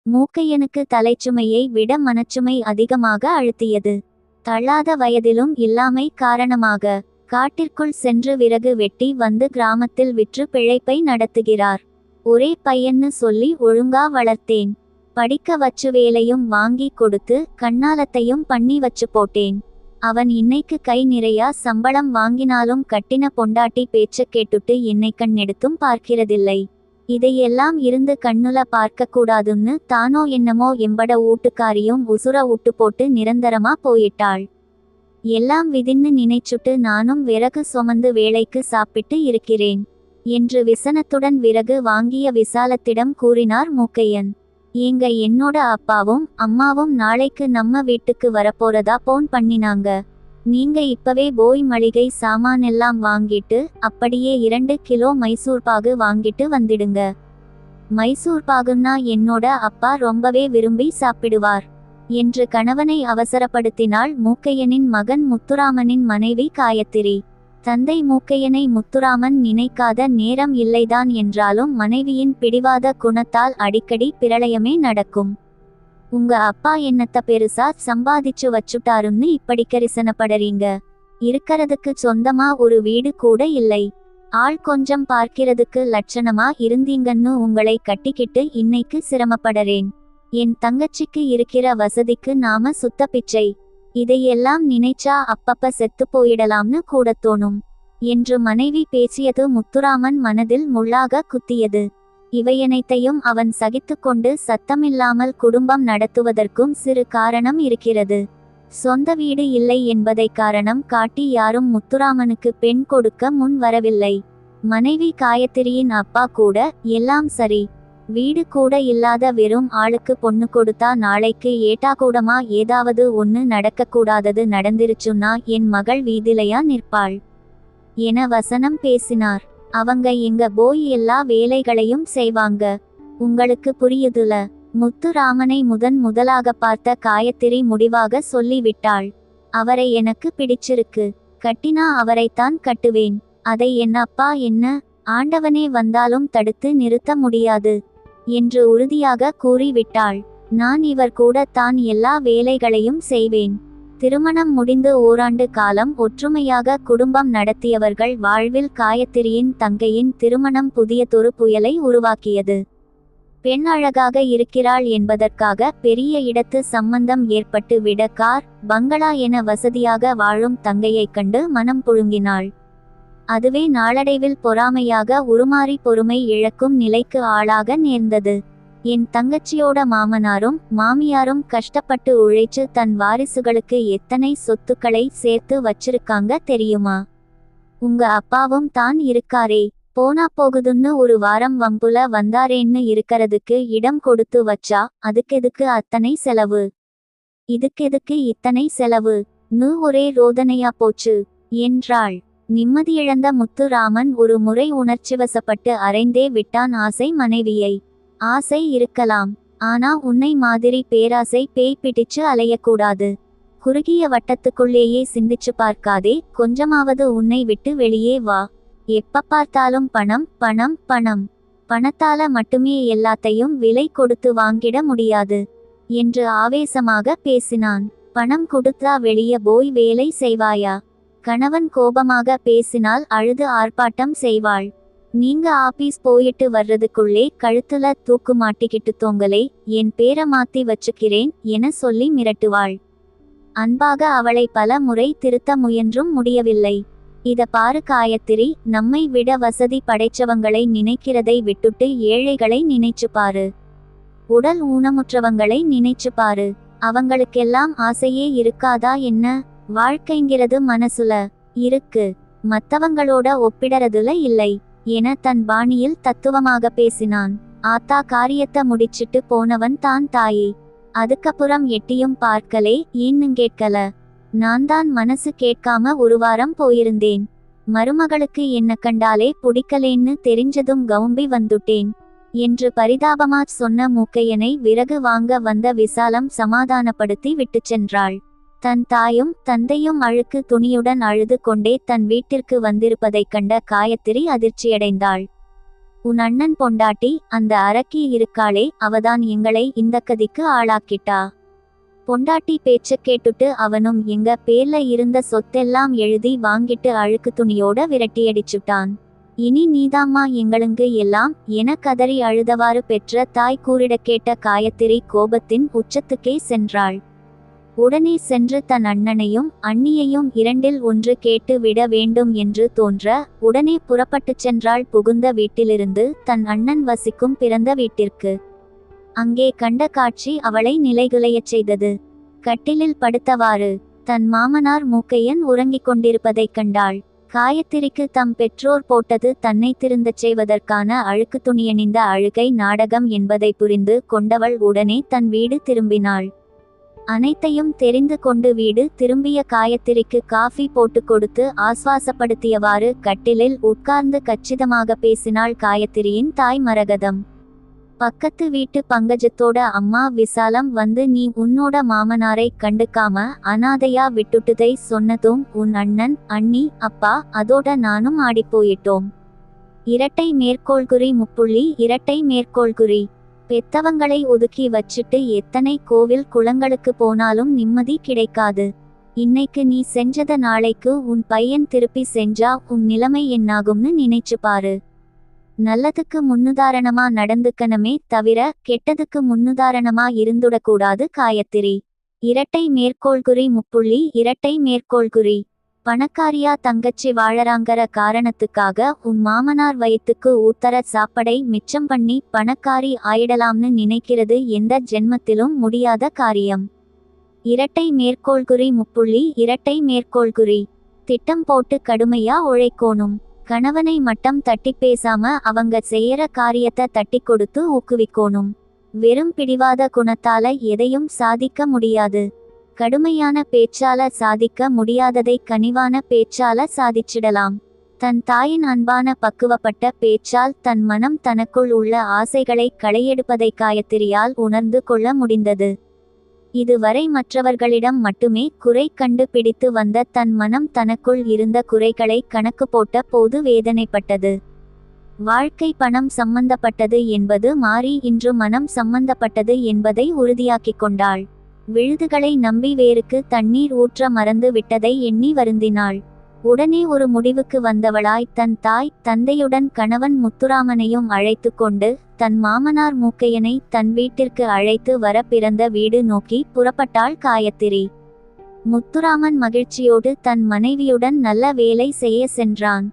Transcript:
மூக்கையனுக்கு தலைச்சுமையை விட மனச்சுமை அதிகமாக அழுத்தியது. தள்ளாத வயதிலும் இல்லாமை காரணமாக காட்டிற்குள் சென்று விறகு வெட்டி வந்து கிராமத்தில் விற்று பிழைப்பை நடத்துகிறார். ஒரே பையன்னு சொல்லி ஒழுங்கா வளர்த்தேன். படிக்க வச்சு வேலையும் வாங்கி கொடுத்து கண்ணாலத்தையும் பண்ணி வச்சு போட்டேன். அவன் இன்னைக்கு கை நிறையா சம்பளம் வாங்கினாலும் கட்டின பொண்டாட்டி பேச்ச கேட்டுட்டு என்னை கண்ணெடுத்தும் பார்க்கிறதில்லை. இதையெல்லாம் இருந்து கண்ணுல பார்க்க கூடாதுன்னு தானோ என்னமோ எம்பட ஊட்டுக்காரியும் உசுர ஊட்டு போட்டு நிரந்தரமா போயிட்டாள். எல்லாம் விதின்னு நினைச்சுட்டு நானும் விறகு சுமந்து வேலைக்கு சாப்பிட்டு இருக்கிறேன் என்று விசனத்துடன் விறகு வாங்கிய விசாலத்திடம் கூறினார் மூக்கையன். ஏங்க, என்னோட அப்பாவும் அம்மாவும் நாளைக்கு நம்ம வீட்டுக்கு வரப்போறதா போன் பண்ணினாங்க. நீங்க இப்பவே போய் மளிகை சாமானெல்லாம் வாங்கிட்டு அப்படியே 2 கிலோ மைசூர் பாகு வாங்கிட்டு வந்துடுங்க. மைசூர் பாகுன்னா என்னோட அப்பா ரொம்பவே விரும்பி சாப்பிடுவார் என்று கணவனை அவசரப்படுத்தினாள் மூக்கையனின் மகன் முத்துராமனின் மனைவி காயத்திரி. தந்தை மூக்கையனை முத்துராமன் நினைக்காத நேரம் இல்லைதான் என்றாலும் மனைவியின் பிடிவாத குணத்தால் அடிக்கடி பிரளயமே நடக்கும். உங்க அப்பா என்னத்த பெருசா சம்பாதிச்சு வச்சுட்டாருன்னு இப்படி கரிசனப்படறீங்க? இருக்கறதுக்கு சொந்தமா ஒரு வீடு கூட இல்லை. ஆள் கொஞ்சம் பார்க்கிறதுக்கு லட்சணமா இருந்தீங்கன்னு உங்களை கட்டிக்கிட்டு இன்னைக்கு சிரமப்படறேன். என் தங்கச்சிக்கு இருக்கிற வசதிக்கு நாம சுத்த பிச்சை. இதையெல்லாம் நினைச்சா அப்பப்ப செத்து போயிடலாம்னு கூட தோணும் என்று மனைவி பேசியது முத்துராமன் மனதில் முள்ளாக குத்தியது. இவையனைத்தையும் அவன் சகித்து கொண்டு சத்தமில்லாமல் குடும்பம் நடத்துவதற்கும் சிறு காரணம் இருக்கிறது. சொந்த வீடு இல்லை என்பதை காரணம் காட்டி யாரும் முத்துராமனுக்கு பெண் கொடுக்க முன் வரவில்லை. மனைவி காயத்திரியின் அப்பா கூட எல்லாம் சரி, வீடு கூட இல்லாத வெறும் ஆளுக்கு பொண்ணு கொடுத்தா நாளைக்கு ஏட்டாகூடமா ஏதாவது ஒன்னு நடக்கக்கூடாதது நடந்துருச்சுன்னா என் மகள் வீதிலையா நிற்பாள் என வசனம் பேசினார். அவங்க எங்க போய் எல்லா வேலைகளையும் செய்வாங்க, உங்களுக்கு புரியுதுல? முத்துராமனை முதலாக பார்த்த காயத்திரி முடிவாக சொல்லிவிட்டாள். அவரை எனக்கு பிடிச்சிருக்கு, கட்டினா அவரைத்தான் கட்டுவேன். அதை என் அப்பா என்ன ஆண்டவனே வந்தாலும் தடுத்து நிறுத்த முடியாது என்று உறுதியாக கூறிவிட்டாள். நான் இவர் கூட தான் எல்லா வேலைகளையும் செய்வேன். திருமணம் முடிந்து ஓராண்டு காலம் ஒற்றுமையாக குடும்பம் நடத்தியவர்கள் வாழ்வில் காயத்திரியின் தங்கையின் திருமணம் புதியதொரு புயலை உருவாக்கியது. பெண் அழகாக இருக்கிறாள் என்பதற்காக பெரிய இடத்து சம்பந்தம் ஏற்பட்டு விட கார் பங்களா என வசதியாக வாழும் தங்கையை கண்டு மனம் புழுங்கினாள். அதுவே நாளடைவில் பொறாமையாக உருமாறி பொறுமை இழக்கும் நிலைக்கு ஆளாக நேர்ந்தது. என் தங்கச்சியோட மாமனாரும் மாமியாரும் கஷ்டப்பட்டு உழைச்சு தன் வாரிசுகளுக்கு எத்தனை சொத்துக்களை சேர்த்து வச்சிருக்காங்க தெரியுமா? உங்க அப்பாவும் தான் இருக்காரே, போனா போகுதுன்னு ஒரு வாரம் வம்புல வந்தாரேன்னு இருக்கறதுக்கு இடம் கொடுத்து வச்சா அதுக்கெதுக்கு அத்தனை செலவு, இதுக்கெதுக்கு இத்தனை செலவு ன்னு ஒரே ரோதனையா போச்சு என்றாள். நிம்மதியிழந்த முத்துராமன் ஒரு முறை உணர்ச்சிவசப்பட்டு அறைந்தே விட்டான் ஆசை மனைவியை. ஆசை இருக்கலாம், ஆனா உன்னை மாதிரி பேராசை பேய் பிடிச்சு அலையக்கூடாது. குறுகிய வட்டத்துக்குள்ளேயே சிந்திச்சு பார்க்காதே, கொஞ்சமாவது உன்னை விட்டு வெளியே வா. எப்ப பார்த்தாலும் பணம் பணம் பணம், பணத்தால மட்டுமே எல்லாத்தையும் விலை கொடுத்து வாங்கிட முடியாது என்று ஆவேசமாக பேசினான். பணம் கொடுத்தா வெளியே போய் வேலை செய்வாயா? கணவன் கோபமாக பேசினால் அழுது ஆர்ப்பாட்டம் செய்வாள். நீங்க ஆபீஸ் போயிட்டு வர்றதுக்குள்ளே கழுத்துல தூக்கு மாட்டிக்கிட்டு தோங்களே, என் பேரை மாத்தி வச்சுக்கிறேன் என சொல்லி மிரட்டுவாள். அன்பாக அவளை பல முறை திருத்த முயன்றும் முடியவில்லை. இத பாரு காயத்திரி, நம்மை விட வசதி படைச்சவங்களை நினைக்கிறதை விட்டுட்டு ஏழைகளை நினைச்சு பாரு. உடல் ஊனமுற்றவங்களை நினைச்சு பாரு. அவங்களுக்கெல்லாம் ஆசையே இருக்காதா என்ன? வாழ்க்கைங்கிறது மனசுல இருக்கு, மத்தவங்களோட ஒப்பிடறதுல இல்லை என தன் பாணியில் தத்துவமாக பேசினான். ஆத்தா காரியத்தை முடிச்சிட்டு போனவன் தான் தாயே. அதுக்கப்புறம் எட்டியும் பார்க்கலே, ஏன்னு கேட்கல. நான் தான் மனசு கேட்காம ஒரு வாரம் போயிருந்தேன். மருமகளுக்கு என்ன கண்டாலே பிடிக்கலேன்னு தெரிஞ்சதும் கவும்பி வந்துட்டேன் என்று பரிதாபமா சொன்ன மூக்கையனை விறகு வாங்க வந்த விசாலம் சமாதானப்படுத்தி விட்டு சென்றாள். தன் தாயும் தந்தையும் அழுக்கு துணியுடன் அழுது கொண்டே தன் வீட்டிற்கு வந்திருப்பதைக் கண்ட காயத்திரி அதிர்ச்சியடைந்தாள். உன் அண்ணன் பொண்டாட்டி அந்த அரக்கி இருக்காளே, அவதான் எங்களை இந்த கதிக்கு ஆளாக்கிட்டா. பொண்டாட்டி பேச்ச கேட்டுட்டு அவனும் எங்க பேர்ல இருந்த சொத்தெல்லாம் எழுதி வாங்கிட்டு அழுக்கு துணியோட விரட்டியடிச்சுட்டான். இனி நீதாம்மா எங்களுங்கு எல்லாம் என கதறி அழுதவாறு பெற்ற தாய் கூறிட கேட்ட காயத்திரி கோபத்தின் உச்சத்துக்கே சென்றாள். உடனே சென்று தன் அண்ணனையும் அண்ணியையும் இரண்டில் ஒன்று கேட்டு விட வேண்டும் என்று தோன்ற உடனே புறப்பட்டுச் சென்றாள் புகுந்த வீட்டிலிருந்து தன் அண்ணன் வசிக்கும் பிறந்த வீட்டிற்கு. அங்கே கண்ட காட்சி அவளை நிலைகுலையச் செய்தது. கட்டிலில் படுத்தவாறு தன் மாமனார் மூக்கையன் உறங்கிக் கொண்டிருப்பதைக் கண்டாள். காயத்திரிக்கு தம் பெற்றோர் போட்டது தன்னை திருந்தச் செய்வதற்கான அழுக்கு துணியணிந்த அழுகை நாடகம் என்பதை புரிந்து கொண்டவள் உடனே தன் வீடு திரும்பினாள். அனைத்தையும் தெரிந்து கொண்டு வீடு திரும்பிய காயத்திரிக்கு காஃபி போட்டு கொடுத்து ஆஸ்வாசப்படுத்தியவாறு கட்டிலில் உட்கார்ந்து கச்சிதமாக பேசினாள் காயத்திரியின் தாய் மரகதம். பக்கத்து வீட்டு பங்கஜத்தோட அம்மா விசாலம் வந்து நீ உன்னோட மாமனாரை கண்டுக்காம அனாதையா விட்டுட்டுதை சொன்னதும் உன் அண்ணன் அண்ணி அப்பா அதோட நானும் ஆடிப்போயிட்டோம். இரட்டை மேற்கோள்குறி முப்புள்ளி இரட்டை மேற்கோள்குறி. பெத்தவங்களை ஒதுக்கி வச்சுட்டு எத்தனை கோவில் குளங்களுக்கு போனாலும் நிம்மதி கிடைக்காது. இன்னைக்கு நீ செஞ்சத நாளைக்கு உன் பையன் திருப்பி செஞ்சா உன் நிலைமை என்னாகும்னு நினைச்சு பாரு. நல்லதுக்கு முன்னுதாரணமா நடந்துக்கணுமே தவிர கெட்டதுக்கு முன்னுதாரணமா இருந்துடக்கூடாது காயத்திரி. இரட்டை மேற்கோள்குறி முப்புள்ளி இரட்டை மேற்கோள்குறி. பணக்காரியா தங்கச்சி வாழறாங்கற காரணத்துக்காக உன் மாமனார் வயிற்றுக்கு ஊத்தர சாப்படை மிச்சம் பண்ணி பணக்காரி ஆயிடலாம்னு நினைக்கிறது எந்த ஜென்மத்திலும் முடியாத காரியம். இரட்டை மேற்கோள்குறி முப்புள்ளி இரட்டை மேற்கோள்குறி. திட்டம் போட்டு கடுமையா உழைக்கோணும். கணவனை மட்டம் தட்டி பேசாம அவங்க செய்யற காரியத்தை தட்டி கொடுத்து ஊக்குவிக்கோணும். வெறும் பிடிவாத குணத்தால எதையும் சாதிக்க முடியாது. கடுமையான பேச்சால சாதிக்க முடியாததை கனிவான பேச்சால சாதிச்சிடலாம். தன் தாயின் அன்பான பக்குவப்பட்ட பேச்சால் தன் மனம் தனக்குள் உள்ள ஆசைகளை களையெடுப்பதை காயத்திரியால் உணர்ந்து கொள்ள முடிந்தது. இதுவரை மற்றவர்களிடம் மட்டுமே குறை கண்டு பிடித்து வந்த தன் மனம் தனக்குள் இருந்த குறைகளை கணக்கு போட்ட போது வேதனைப்பட்டது. வாழ்க்கை பணம் சம்பந்தப்பட்டது என்பது மாறி இன்று மனம் சம்பந்தப்பட்டது என்பதை உறுதியாக்கிக் கொண்டாள். விழுதுகளை நம்பி வேருக்கு தண்ணீர் ஊற்ற மறந்து விட்டதை எண்ணி வருந்தினாள். உடனே ஒரு முடிவுக்கு வந்தவளாய் தன் தாய் தந்தையுடன் கணவன் முத்துராமனையும் அழைத்து கொண்டு தன் மாமனார் மூக்கையனை தன் வீட்டிற்கு அழைத்து வர பிறந்த வீடு நோக்கி புறப்பட்டாள் காயத்திரி. முத்துராமன் மகிழ்ச்சியோடு தன் மனைவியுடன் நல்ல வேலை செய்ய சென்றான்.